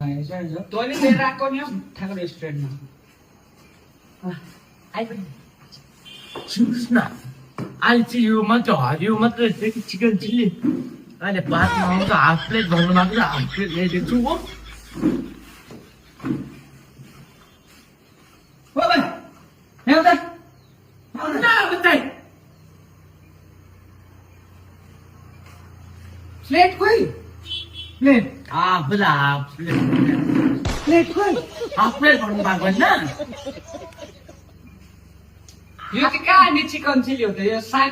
तैँले लिएर आएको नि ठाको रेस्टुरेन्टमा आइपुग्यो सुन्नुहोस् न अहिले चाहिँ यो मात्रै हरियो मात्रै चिकन चिल्ली अहिले बादमा आउँछ हाफ प्लेट भन्नु मात्र हाफ प्लेट ल्याइदिएको छु हो प्लेट खोइ प्लेट हाफ प्लेट प्लेट खोइ हाफ प्लेट भन्नु भएको होइन यो चाहिँ कहाँ नि चिकन चिल्ली हो त यो साग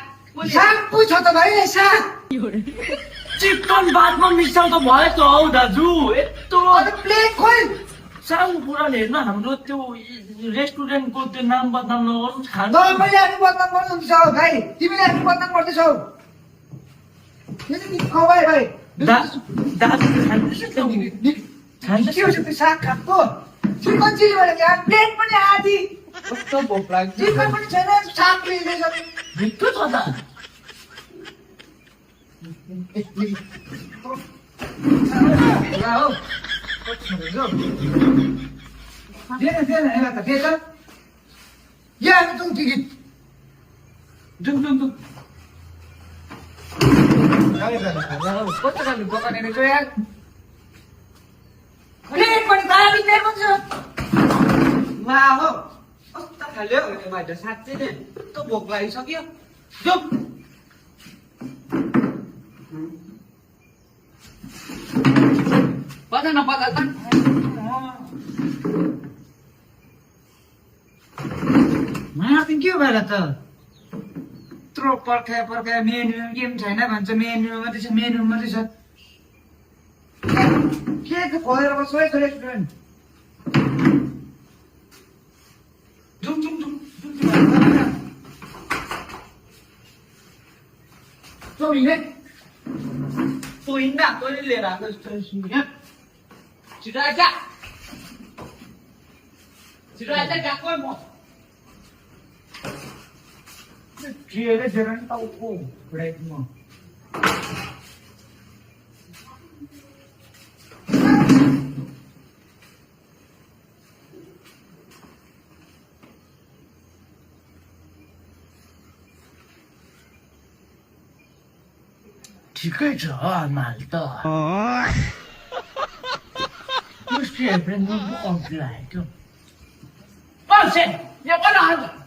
साग पो छ त भाइ साग चिकन बादमा मिसाउँदा भयो त हौ दाजु यस्तो अन्त प्लेट खोइ सानो कुराले हेर्नु हाम्रो त्यो रेस्टुरेन्टको त्यो नाम बदनाम नगर्नु खानु मैले आफू बदनाम गर्नुहुन्छ हौ भाइ तिमीले आफू बदनाम गर्दैछौ यो चाहिँ निको भाइ भाइ दाजु खाँदैछ के हो त्यो साग खाएको चिकन चिल्ली भनेको यहाँ प्लेट पनि आधी कस्तो भोक लाग्छ चिकन पनि छैन साग लिँदैछ भित्तो छ त कस्तो खालको दोकाने रहेछ यार कस्तो खाले हो त्यो बाहिर साँच्चै नै कस्तो भोक लागिसक्यो जो बजा मार्tin के भएर त यत्रो पर्खायो मेन्यु केही छैन भन्छ मेन्यु मात्रै छ के खोलेर बस्छ है रेस्टुरेन्ट तैँले लिएर आएको छिटो आइज गएको म ठिकै छ माल त यहाँ